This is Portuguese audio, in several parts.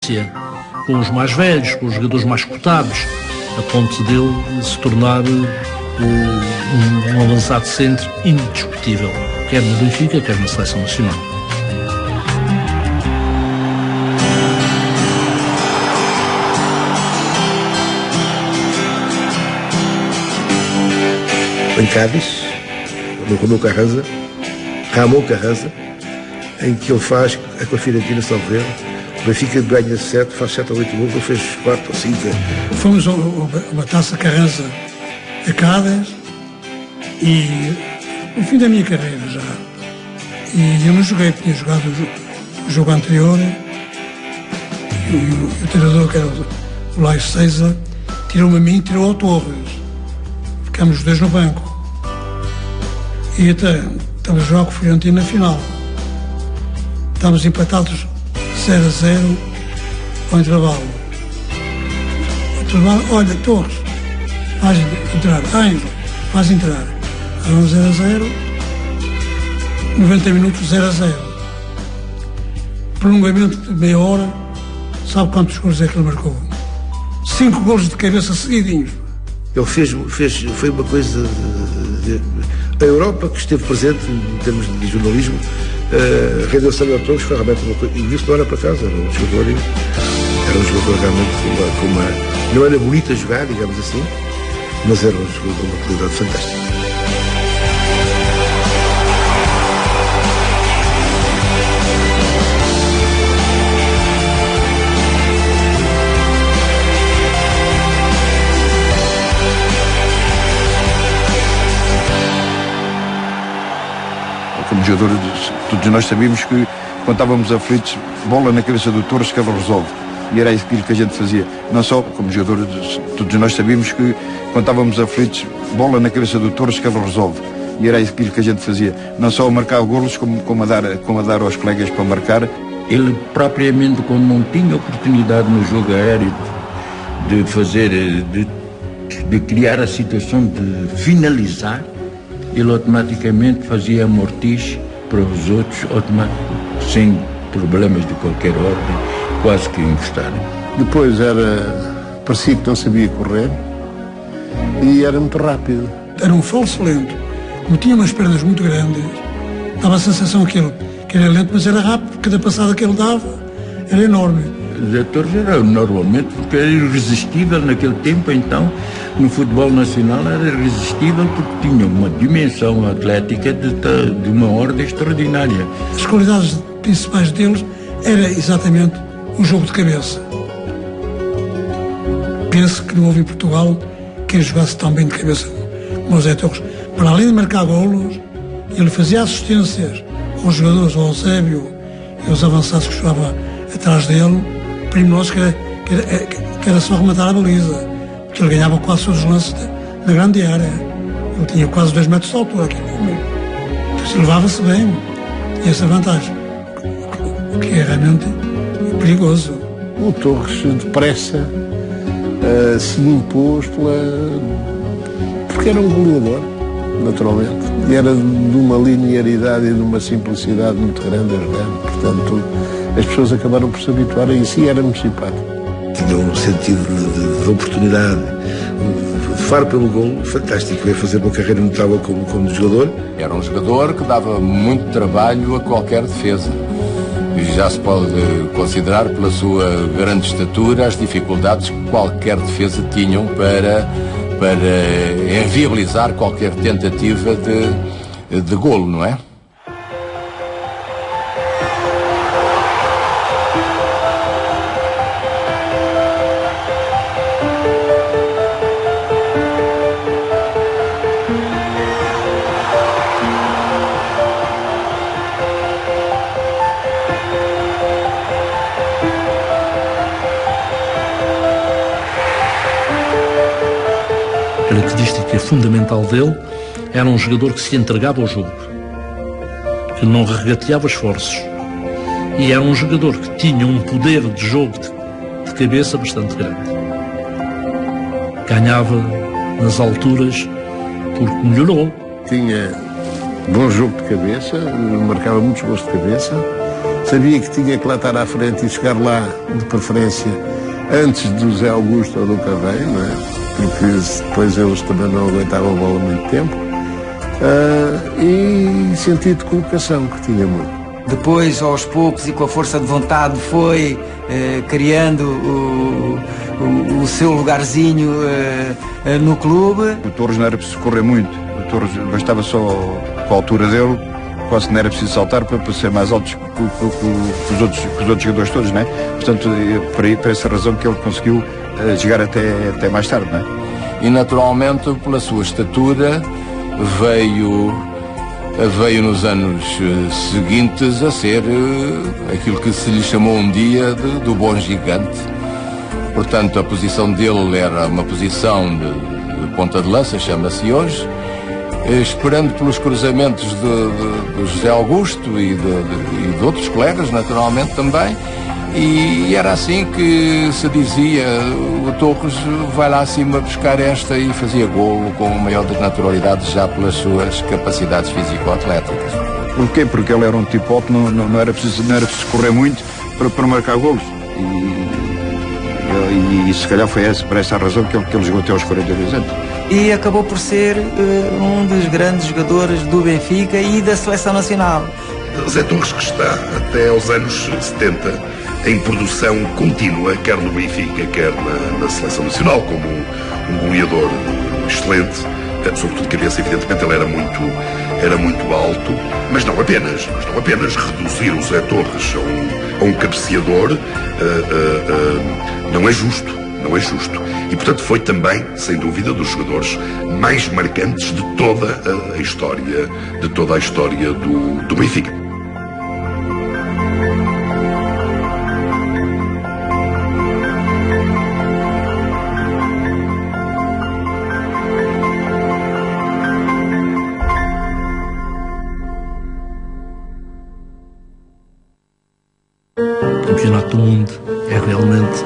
paciência com os mais velhos, com os jogadores mais cotados, a ponto dele se tornar um avançado centro indiscutível, quer no Benfica, quer na Seleção Nacional. Em Cádiz, no Ramon Carranza, em que ele faz com a Fiorentina Salveiro, o Benfica ganha 7, faz 7 ou 8 gols, ele fez 4 ou 5. Fomos uma taça Carranza a Cádiz e no fim da minha carreira já. E eu não joguei, tinha jogado o jogo anterior e o treinador, que era o Laio César, tirou-me a mim e tirou ao Torres. Ficámos os dois no banco. E até estava a jogar com o Fiorentina na final. Estávamos empatados 0-0 ao intervalo. Olha, Torres, vais entrar. Ângelo, vais entrar. Eram 0-0, 90 minutos 0-0. Prolongamento de meia hora, sabe quantos gols é que ele marcou? 5 gols de cabeça seguidinhos. Ele foi uma coisa a Europa que esteve presente em termos de jornalismo. Rendeu-se a Torres, foi realmente uma coisa, e viu-se não era para casa, era um jogador realmente não era bonito a jogar, digamos assim, mas era um jogador de uma qualidade fantástica. Como jogador, todos nós sabíamos que quando estávamos aflitos, bola na cabeça do Torres que ele resolve. E era aquilo que a gente fazia. Não só como jogador, todos nós sabíamos que quando estávamos aflitos, bola na cabeça do Torres que ele resolve. E era aquilo que a gente fazia. Não só a marcar golos, como a dar aos colegas para marcar. Ele propriamente, quando não tinha oportunidade no jogo aéreo de fazer, de criar a situação de finalizar, ele automaticamente fazia amortiz para os outros, sem problemas de qualquer ordem, quase que encostarem. Depois parecia que não sabia correr e era muito rápido. Era um falso lento. Como tinha umas pernas muito grandes, dava a sensação que era lento, mas era rápido. Cada passada que ele dava era enorme. Zé Torres era normalmente, porque era irresistível naquele tempo, então, no futebol nacional era irresistível porque tinha uma dimensão atlética de uma ordem extraordinária. As qualidades principais deles era exatamente o jogo de cabeça. Penso que não houve em Portugal quem jogasse tão bem de cabeça como o Zé Torres. Para além de marcar golos, ele fazia assistências aos jogadores, ao Eusébio e aos avançados que jogavam atrás dele. Primo nosso que era só rematar a baliza, porque ele ganhava quase todos os lances na grande área. Ele tinha quase 2 metros de altura, então levava-se bem, tinha essa vantagem, o que é realmente perigoso. O Torres, depressa, se impôs porque era um goleador, naturalmente, e era de uma linearidade e de uma simplicidade muito grande a jogar, portanto as pessoas acabaram por se habituar a isso e era muito simpático. Tinha um sentido de oportunidade, de faro pelo golo, fantástico. Ia fazer uma carreira notável como jogador. Era um jogador que dava muito trabalho a qualquer defesa. E já se pode considerar, pela sua grande estatura, as dificuldades que qualquer defesa tinham para inviabilizar qualquer tentativa de golo, não é? Característica fundamental dele era um jogador que se entregava ao jogo, que não regateava esforços, e era um jogador que tinha um poder de jogo de cabeça bastante grande. Ganhava nas alturas porque melhorou. Tinha bom jogo de cabeça, marcava muitos gols de cabeça, Sabia que tinha que lá estar à frente e chegar lá, de preferência, antes do Zé Augusto ou do Carreiro, não é? Porque depois eles também não aguentavam a bola muito tempo. E sentido de colocação, que tinha muito. Depois, aos poucos e com a força de vontade, foi criando o seu lugarzinho no clube. O Torres não era preciso correr muito, o Torres bastava só com a altura dele, quase não era preciso saltar para ser mais altos que os outros jogadores todos, não é? Portanto, por essa razão que ele conseguiu chegar até mais tarde, não é? E naturalmente, pela sua estatura, veio nos anos seguintes a ser aquilo que se lhe chamou um dia do bom gigante. Portanto, a posição dele era uma posição de ponta de lança, chama-se hoje, esperando pelos cruzamentos de José Augusto e de outros colegas, naturalmente, também. E era assim que se dizia: o Torres vai lá acima buscar esta, e fazia golo com a maior das naturalidades, já pelas suas capacidades físico-atléticas. Porquê? Porque ele era um tipo alto, não era preciso correr muito para marcar golos. E se calhar foi por essa razão que ele jogou até aos 42 anos. E acabou por ser um dos grandes jogadores do Benfica e da Seleção Nacional. Zé Torres, que está até aos anos 70 em produção contínua, quer no Benfica, quer na Seleção Nacional, como um goleador excelente, sobretudo de cabeça. Evidentemente ele era muito alto, mas não apenas reduzir o Zé Torres a um cabeceador não é justo. E, portanto, foi também, sem dúvida, dos jogadores mais marcantes de toda a história do Benfica. O Campeonato do Mundo é realmente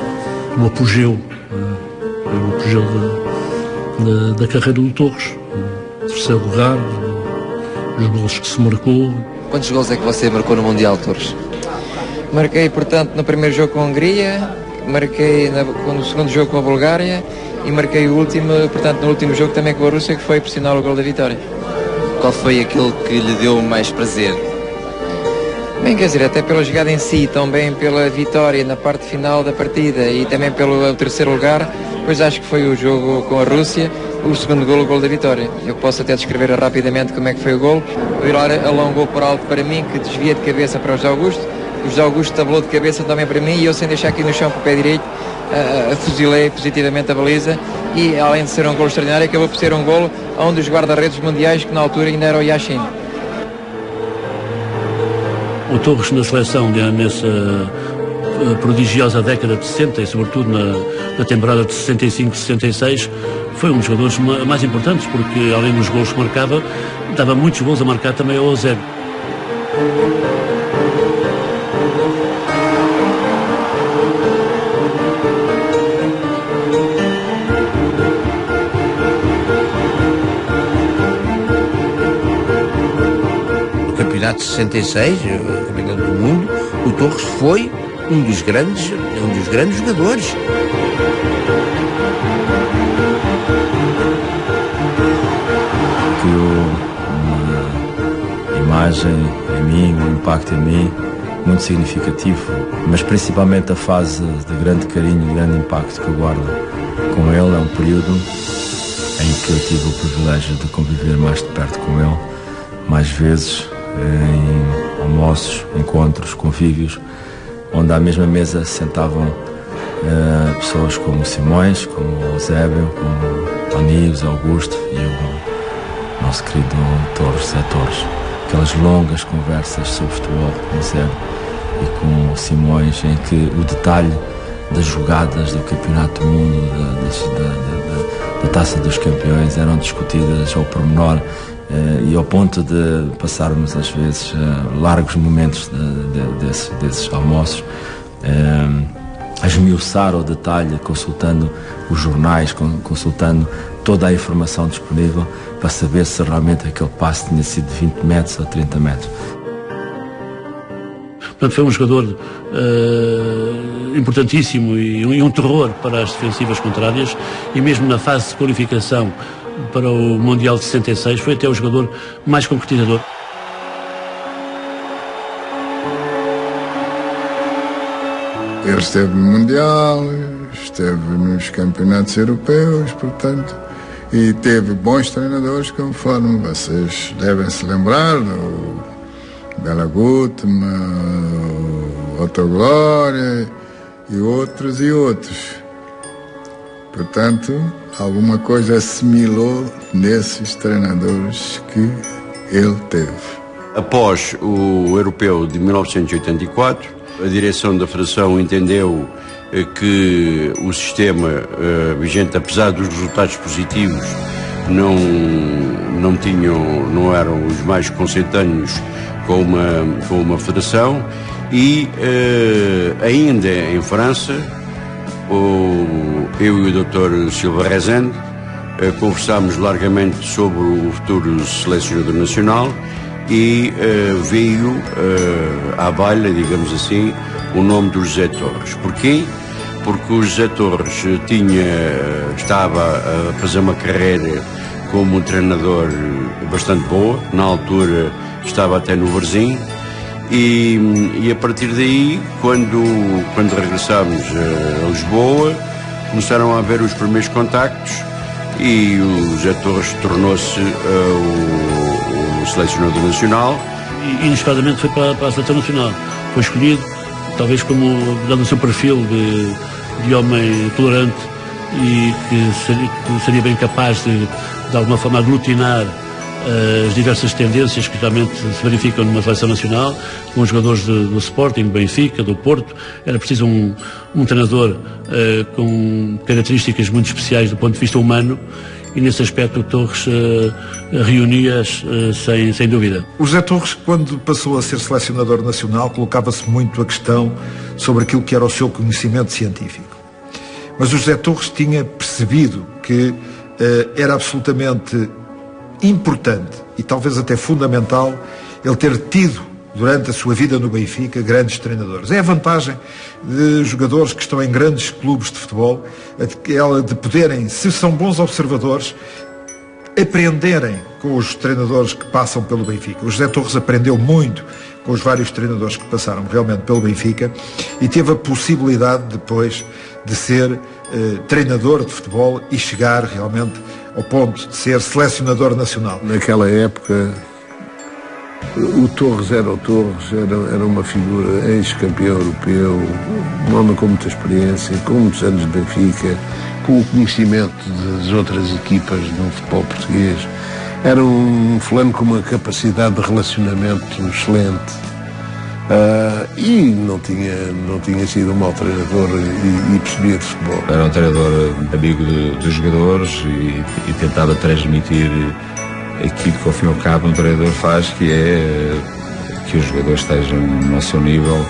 o apogeu da carreira do Torres. Terceiro lugar, os gols que se marcou. Quantos gols é que você marcou no Mundial, Torres? Marquei, portanto, no primeiro jogo com a Hungria, marquei no segundo jogo com a Bulgária e marquei o último, portanto, no último jogo também com a Rússia, que foi por sinal o gol da vitória. Qual foi aquele que lhe deu mais prazer? Bem, quer dizer, até pela jogada em si, também pela vitória na parte final da partida e também pelo terceiro lugar, pois acho que foi o jogo com a Rússia, o segundo golo, o golo da vitória. Eu posso até descrever rapidamente como é que foi o golo. O Hilar alongou por alto para mim, que desvia de cabeça para o José Augusto. O José Augusto tabelou de cabeça também para mim e eu, sem deixar aqui no chão com o pé direito, fuzilei positivamente a baliza e, além de ser um golo extraordinário, acabou por ser um golo a um dos guarda-redes mundiais, que na altura ainda era o Yashin. O Torres na seleção, nessa prodigiosa década de 60 e sobretudo na temporada de 65-66, foi um dos jogadores mais importantes, porque além dos gols que marcava, dava muitos gols a marcar também ao Eusébio. De 66, o Campeonato do Mundo, o Torres foi um dos grandes jogadores. Criou uma imagem em mim, um impacto em mim muito significativo, mas principalmente a fase de grande carinho, de grande impacto que eu guardo com ele. É um período em que eu tive o privilégio de conviver mais de perto com ele, mais vezes, em almoços, encontros, convívios, onde à mesma mesa sentavam pessoas como Simões, como Eusébio, como Aníbal, Augusto e o nosso querido Torres, Zé Torres. Aquelas longas conversas sobre futebol com o Eusébio e com o Simões, em que o detalhe das jogadas do Campeonato do Mundo, da Taça dos Campeões, eram discutidas ao pormenor, e ao ponto de passarmos às vezes largos momentos desses almoços a esmiuçar ao detalhe, consultando os jornais, consultando toda a informação disponível para saber se realmente aquele passe tinha sido de 20 metros ou 30 metros. Portanto, foi um jogador importantíssimo e um terror para as defensivas contrárias, e mesmo na fase de qualificação para o Mundial de 66 foi até o jogador mais concretizador. Ele esteve no Mundial, esteve nos campeonatos europeus, portanto, e teve bons treinadores, conforme vocês devem se lembrar, o Bela Gutmann, o Otto Glória e outros. Portanto, alguma coisa assimilou nesses treinadores que ele teve. Após o Europeu de 1984, a direção da Federação entendeu que o sistema vigente, apesar dos resultados positivos, não eram os mais consentâneos com uma federação, e ainda em França, eu e o Dr. Silva Rezende conversámos largamente sobre o futuro selecionador nacional, e veio à baila, digamos assim, o nome do José Torres. Porquê? Porque o José Torres estava a fazer uma carreira como um treinador bastante boa, na altura estava até no Varzim, e a partir daí, quando regressámos a Lisboa, começaram a haver os primeiros contactos, e o José Torres tornou-se o selecionador nacional. E inesperadamente foi para a seleção nacional. Foi escolhido, talvez como dando o seu perfil de homem tolerante, e que seria bem capaz de alguma forma aglutinar as diversas tendências que realmente se verificam numa seleção nacional, com os jogadores do Sporting, do Benfica, do Porto. Era preciso um treinador com características muito especiais do ponto de vista humano, e nesse aspecto o Torres reunia-as sem dúvida. O José Torres, quando passou a ser selecionador nacional, colocava-se muito a questão sobre aquilo que era o seu conhecimento científico. Mas o José Torres tinha percebido que era absolutamente importante e talvez até fundamental ele ter tido durante a sua vida no Benfica grandes treinadores. É a vantagem de jogadores que estão em grandes clubes de futebol, aquela de poderem, se são bons observadores, aprenderem com os treinadores que passam pelo Benfica. O José Torres aprendeu muito com os vários treinadores que passaram realmente pelo Benfica, e teve a possibilidade depois de ser treinador de futebol e chegar realmente ao ponto de ser selecionador nacional. Naquela época, o Torres era o Torres, era uma figura, ex-campeão europeu, um homem com muita experiência, com muitos anos de Benfica, com o conhecimento das outras equipas no futebol português. Era um fulano com uma capacidade de relacionamento excelente, e não tinha sido um mau treinador e percebia de futebol. Era um treinador amigo dos jogadores e tentava transmitir aquilo que ao fim e ao cabo um treinador faz, que é que os jogadores estejam no seu nível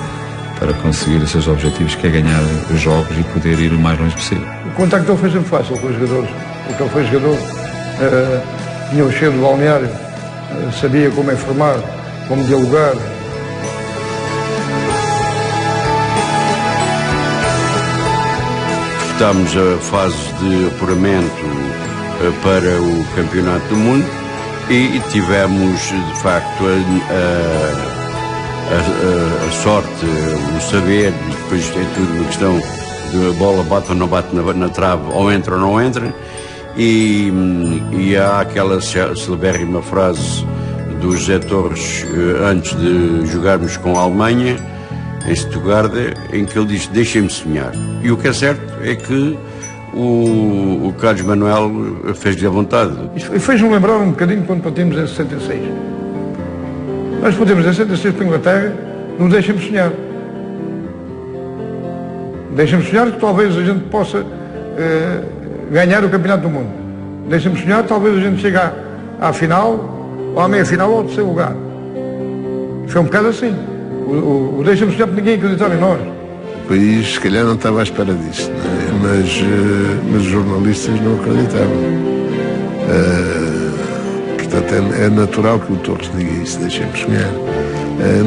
para conseguir os seus objetivos, que é ganhar os jogos e poder ir o mais longe possível. O contacto dele foi sempre fácil com os jogadores, porque ele foi jogador, tinha o cheiro do balneário, sabia como informar, como dialogar. Estamos a fase de apuramento para o Campeonato do Mundo, e tivemos de facto a sorte, o saber, depois é tudo uma questão de a bola bate ou não bate na trave, ou entra ou não entra, e há aquela celebérrima frase do José Torres antes de jogarmos com a Alemanha, em Stuttgart, em que ele diz: deixem-me sonhar. E o que é certo é que o Carlos Manuel fez-lhe a vontade. E fez-me lembrar um bocadinho quando partimos em 66. Nós podemos em 66 para a Inglaterra, não deixem-me sonhar. Deixem-me sonhar que talvez a gente possa ganhar o Campeonato do Mundo. Deixem-me sonhar que talvez a gente chegue à final, ou à meia-final, ou ao terceiro lugar. Foi um bocado assim. O deixa-me sonhar porque ninguém acreditava em nós. O país, se calhar, não estava à espera disso, não é? Mas os jornalistas não acreditavam. Portanto, é natural que o Torres diga isso, deixem-me sonhar.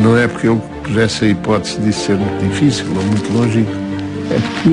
Não é porque ele pusesse a hipótese disso ser muito difícil ou muito lógico, é porque